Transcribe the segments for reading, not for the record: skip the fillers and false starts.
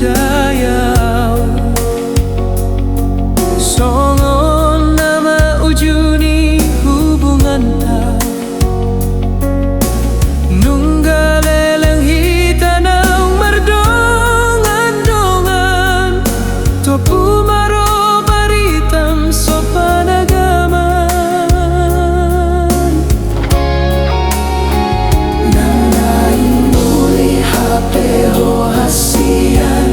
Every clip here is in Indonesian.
dayaw songon na maujuni hubungan ta nunggaleleng hita ng mardongan-dongan to pumaro paritam so panagaman nang naing muli hapeho hasian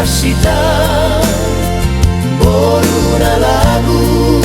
Arsita Boruna lagu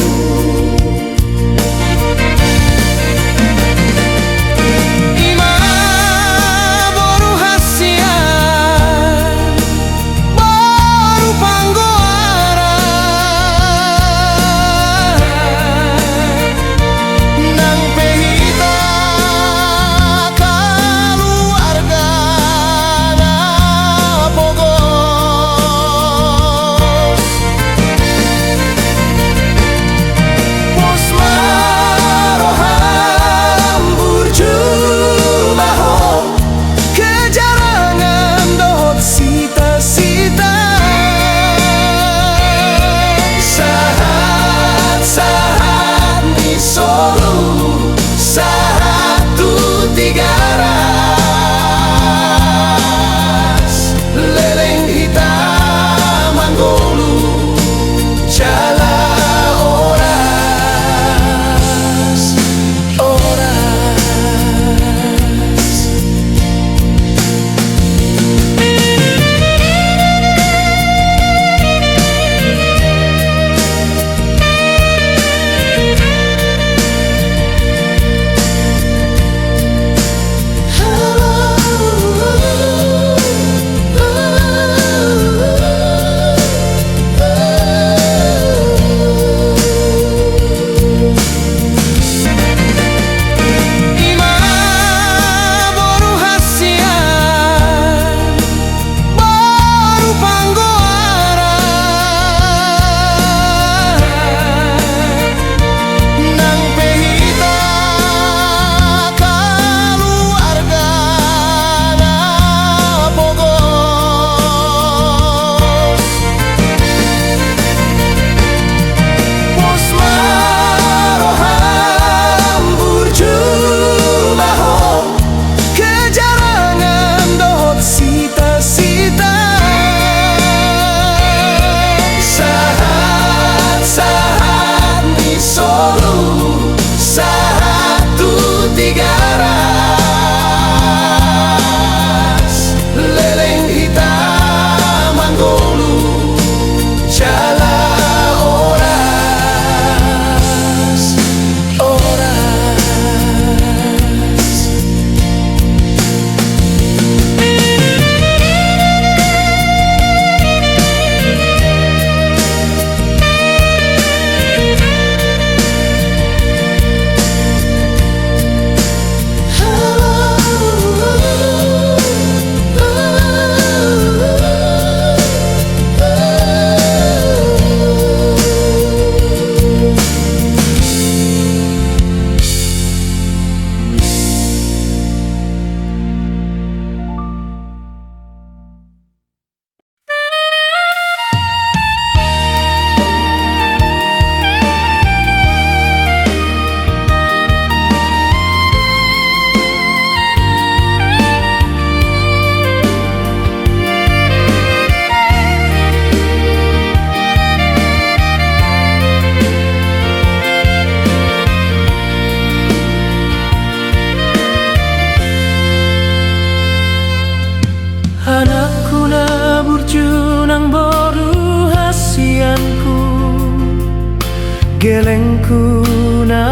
gelengku na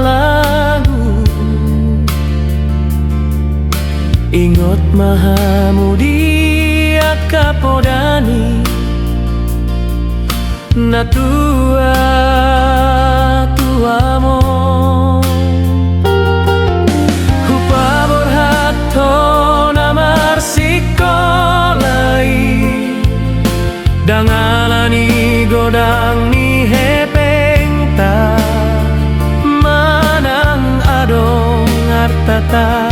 lagu ingot mahamudi akapodani na tuamo hupabor hatto namar sikolai dangalani godang ni hepengta manang adong artata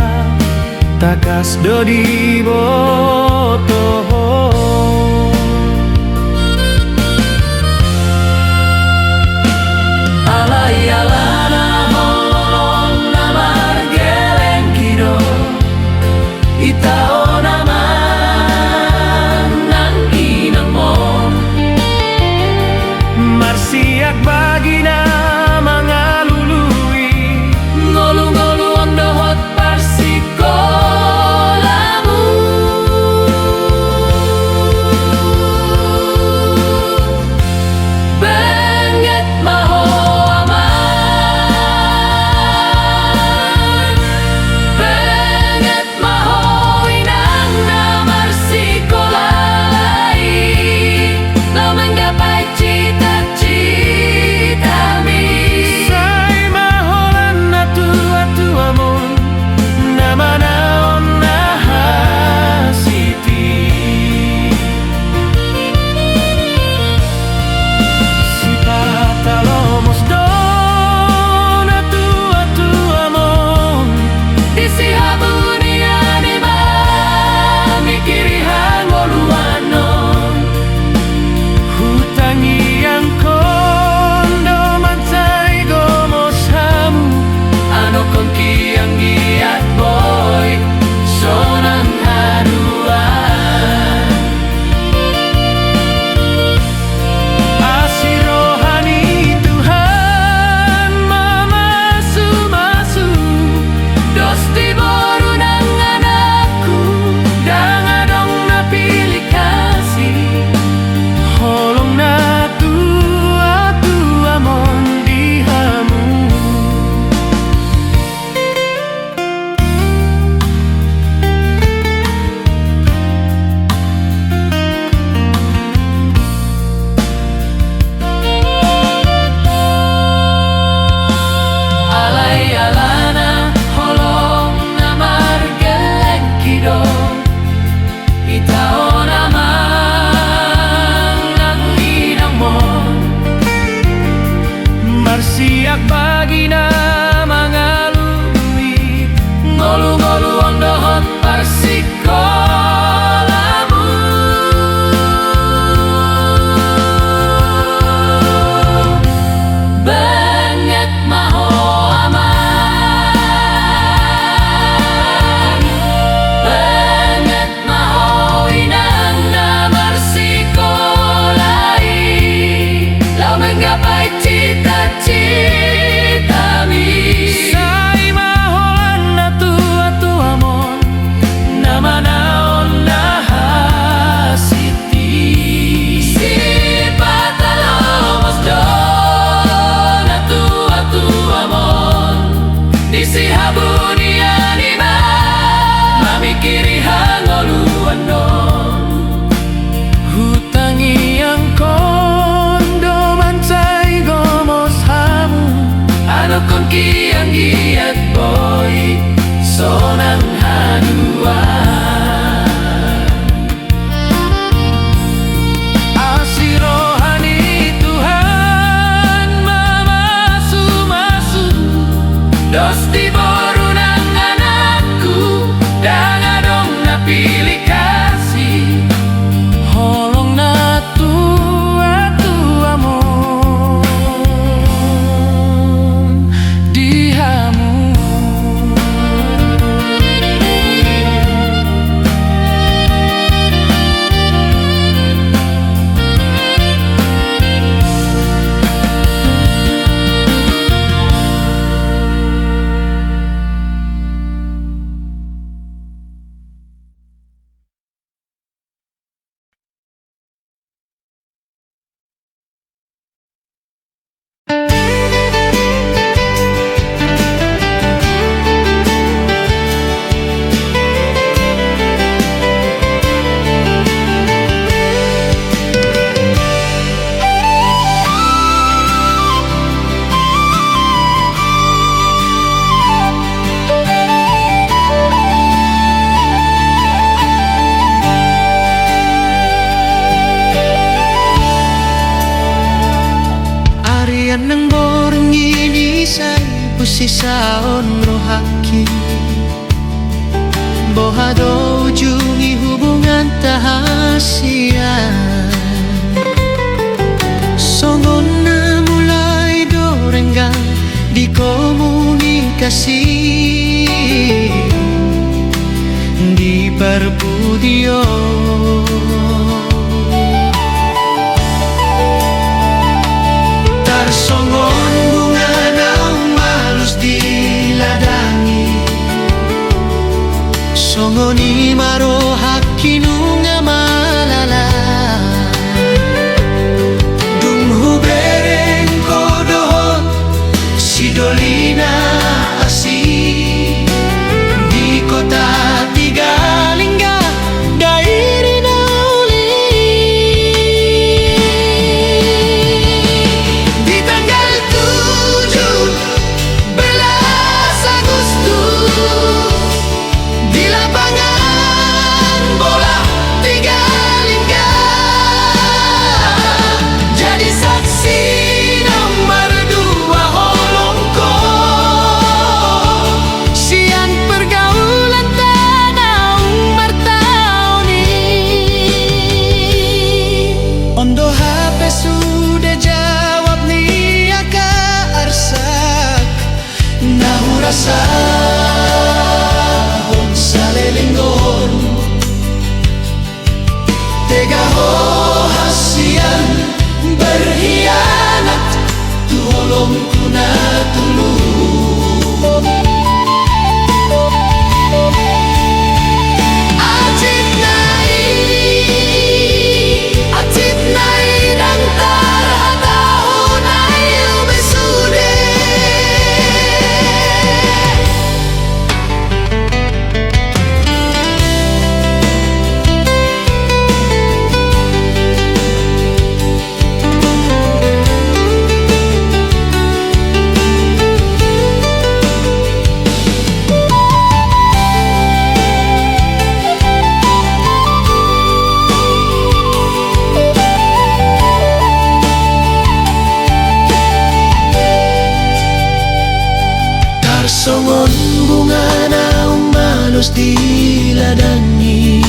takas dodi boto alai alana holong namar gelengkido itao naman nang inang mo marsiak bagina mga lului ngolu-ngolu ang dohot parsikolamu sisaon rohaki bohado ujungi hubungan tahasian songon na mulai dorenggang di komunikasi di perbudio tarsongon bunga naung malus diladangi songoni maro hakinu nga malala dung hubereng kodohon si dolina asi di kota Tigalingga dairi nauli di tanggal 17 Agustus di lapangan bola Tigalingga jadi saksi nomor 2 holongko sian pergaulan tanah martauni ondo HP sudah jawab nih aka arsak nahu rasa salelinggon tega ho hasian berkhianat tolong kuna tulu acit nai dan tarhatahun ayu besude songon bunga naung malus diladangi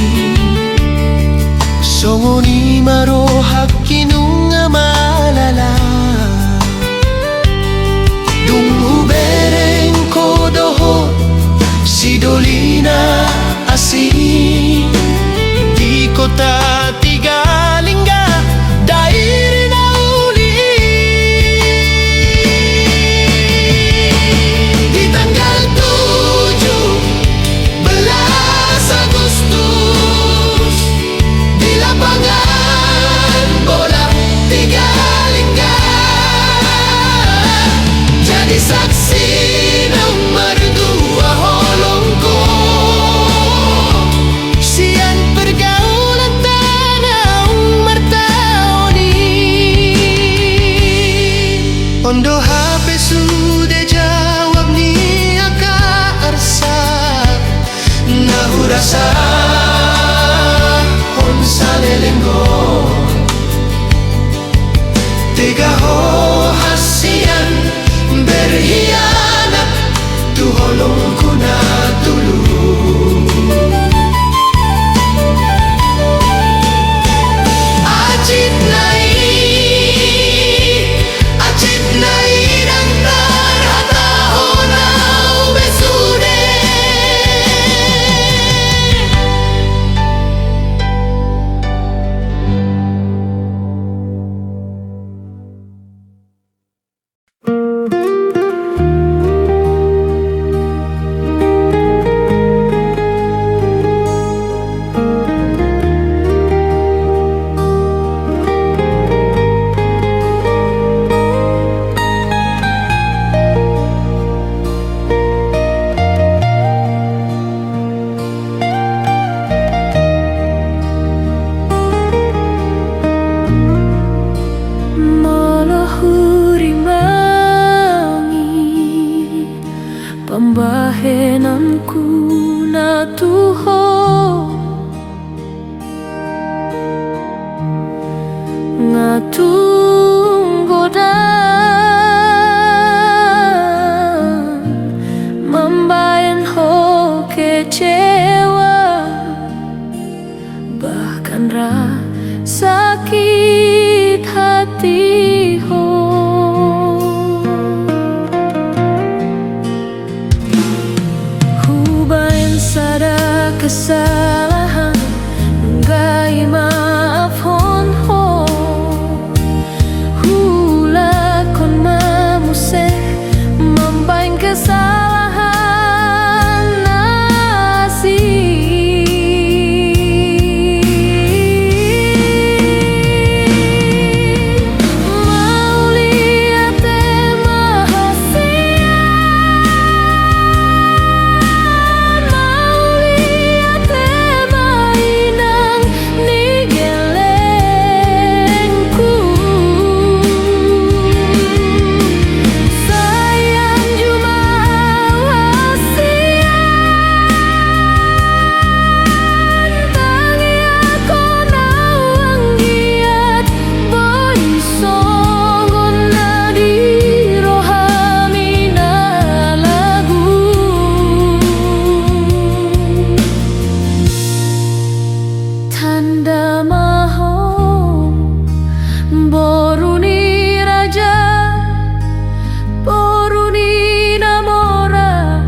songoni maro hakinu nga malala dung hubereng kodoho si dolina asi di kota Tigalingga dairi nauli di tanggal 17 Agustus di lapangan bola Tigalingga jadi saksi nomor 2 holongko sian pergaulan tanah martauni ondo HP sudah jawab nih aka arsak nahu rasa on salelenggon tega ho hasian berkhianat tu holong kuna tulu acit nai dan tarhatahun ayu besude pambahenanku na tuho ngatunggodan bahkan sakit hati ho. Hubain sada kesalahan nunggai maafon ho. Hula kon mamuse membain kesalahan nasi. Tanda maho boruni raja boruni namora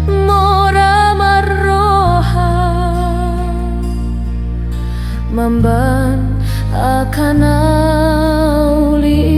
mora marroha mamban akan auli.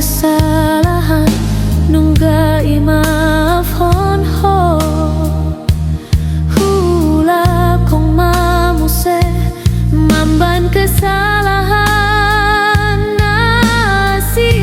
Kesalahan nunggai maafon ho. Hula kong mamuse mamban kesalahan nasi.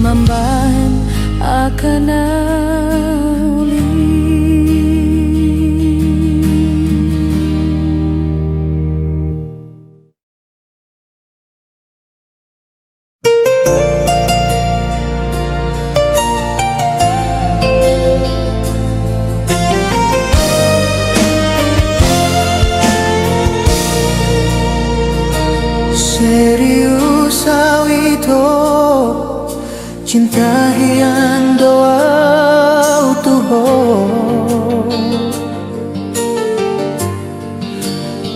Mamban akan auli. Serius awito cinta hian doa utuho.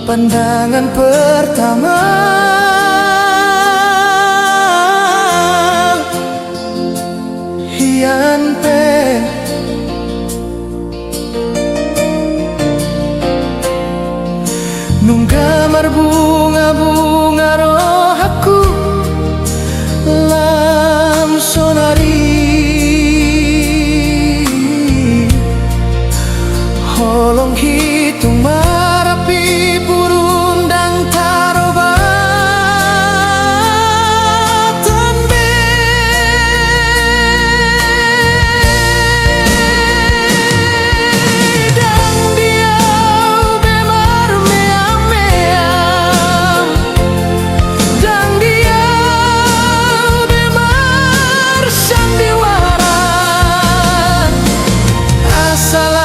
Pandangan pertama hian pe nunggamar bunga-bunga roh aku lam sonari. Holong hitung marapi burundang tarobatan be. Dan dia bemar meam-meam, dan dia bemar sandiwara. Asal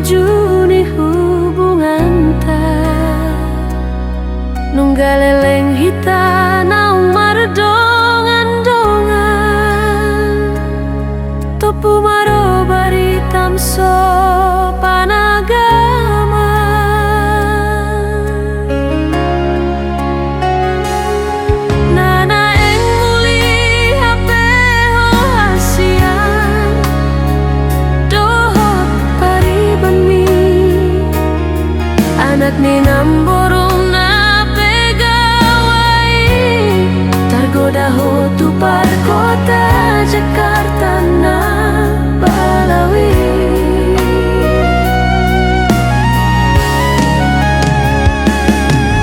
juni hubungan ta nunggaleleng hita naung mardongan-dongan topu maro bari tamso panagama nana eng muli hape ho hasian dohot pariban mi anak ni namborong na pegawai targoda ho tupar kota Jakarta na Balawi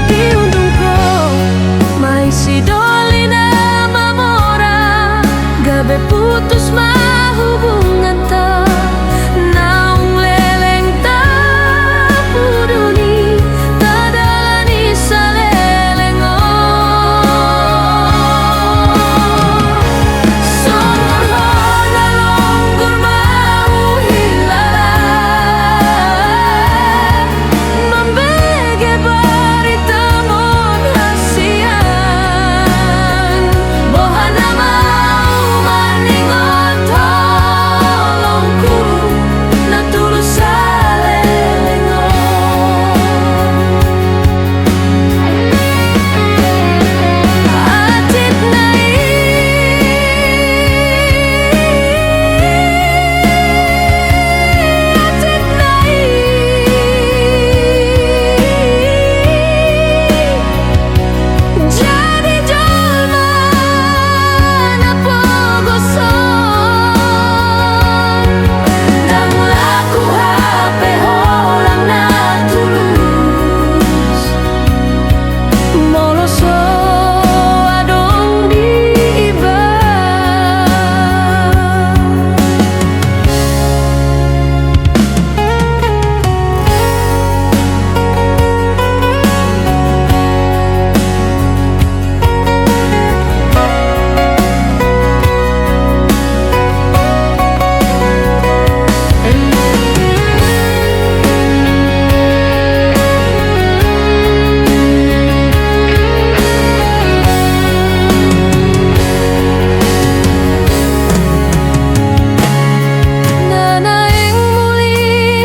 di undung ko may sidolina mamora gabe putus mahubungan ta naung leleng ta puduni tadalani sa lelengo sumur ho nalonggur mau hilang membege barita mon hasian bohana mau maningon tolongku na tulus sa lelengo atit nai atit nai jadi jalma na pogoson dang laku hape holang na tulus moloso adong di iba nana eng muli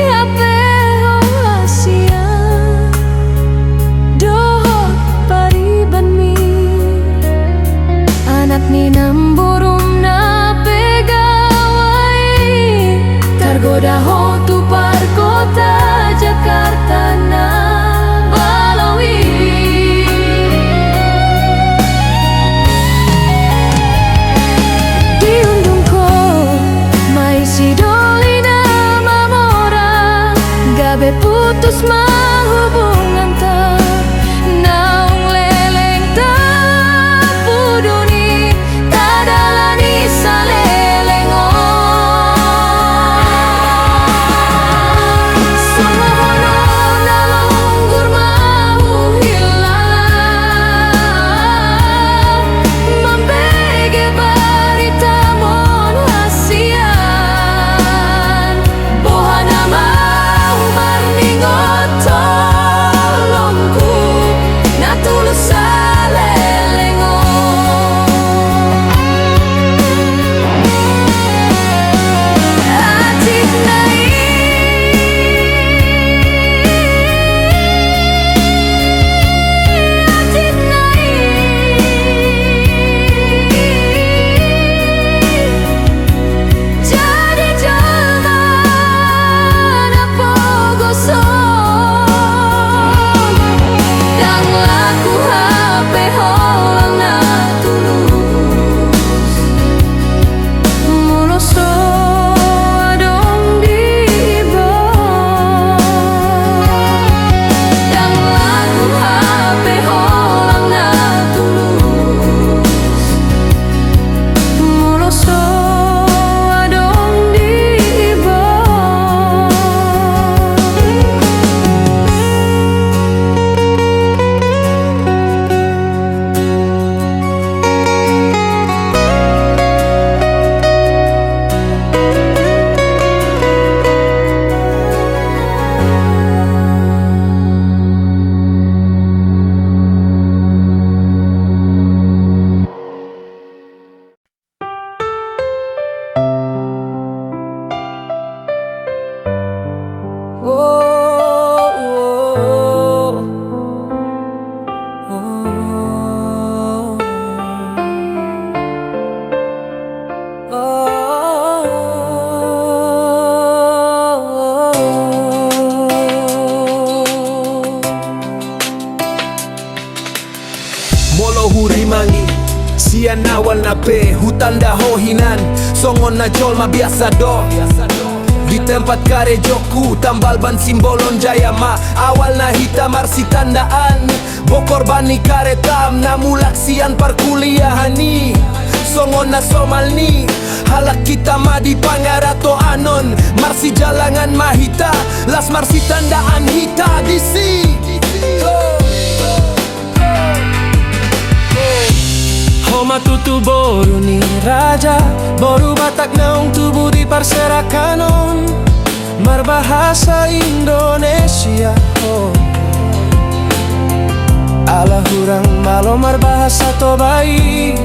hape ho hasian dohot pariban mi anak ni namborong na pegawai targoda ho tupar kota Jakarta na Balawi di undung ko may sidolina mamora gabe putus mahubungan ta naung leleng ta puduni tadalani sa lelengo sumuhono nalonggur mau hilang membege barita mon hasian bohana mau marningot Molo hurimangi sian awal nape hutan dahohinan songon na jolma biasa do di tempat karejoku tambal ban simbolon jaya ma awal na hitam arsi tandaan bokor bani karetam namulak sian parkuliahani songon na somalni halak kita ma di pangarato anon marsi jalangan mahita las marsi tandaan hita disi Homa tutu boru ni raja Boru Batak naung tubuh di parserakanon Berbahasa Indonesia Ala hurang malo berbahasa Tobai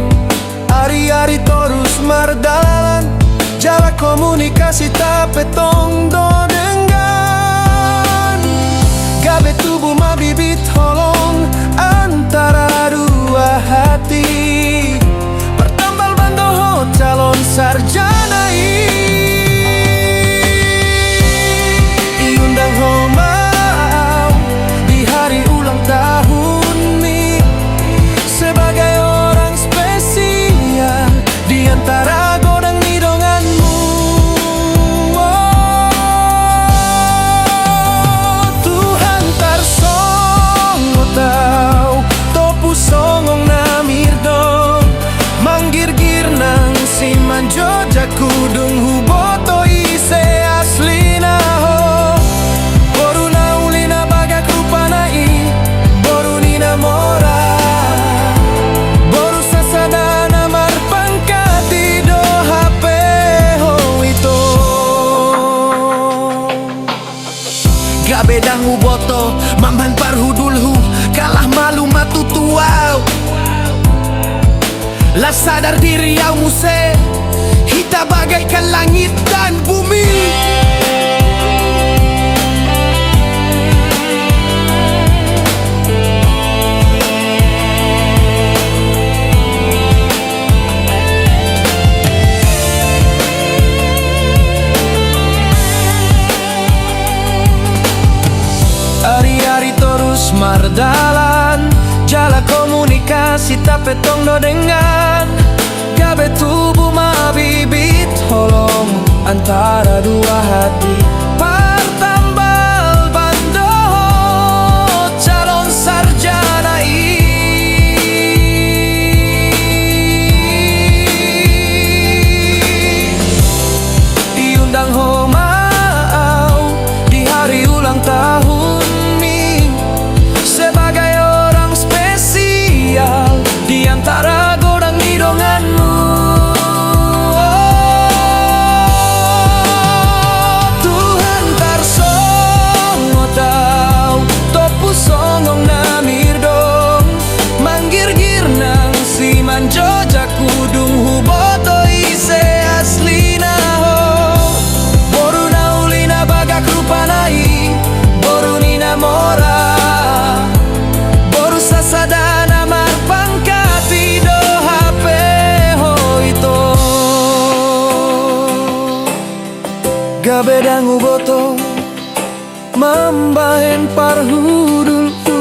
Ari-ari torus mardalan Jala komunikasi tapetong do dengan Gabe tubuh ma bibit holong antara dua hati calon sarjana diundang homau di hari ulang tahun mi sebagai orang spesial di antara godang hidunganmu. Tuhan tarsong tau topu songong namirdo manggir-gir nang si manjo jakudung huboto ise aslina ho boru naulina bagak rupanai boru nina mora boru sasadana marpangkati do HP ho itu gak bedang huboto mamban parhudulhu kalah malu matutuau lah sadar diri yang muse Hita bagaikan langit dan bumi Hari-hari terus mardalan Jala komunikasi tapetong do dengan Gabe tubuh ma bibit holong antara dua hati Partambal bando calon sarjana diundang homau di hari ulang tahun mi sebagai di antara godang hidunganmu. Tuhan tarsong tau topu songong namir dong manggir-gir nang si manjo jakudung huboto ise aslina ho boru naulina bagak rupanai boru nina mora boru sasadana Gabedang uboto mambahen parhudulku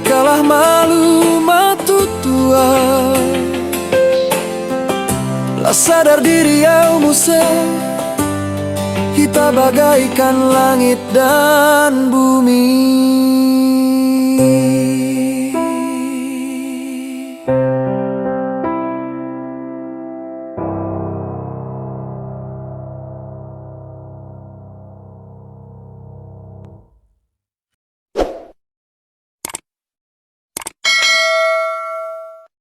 kalah malu matutua lah sadar diri au muse kita bagaikan langit dan bumi.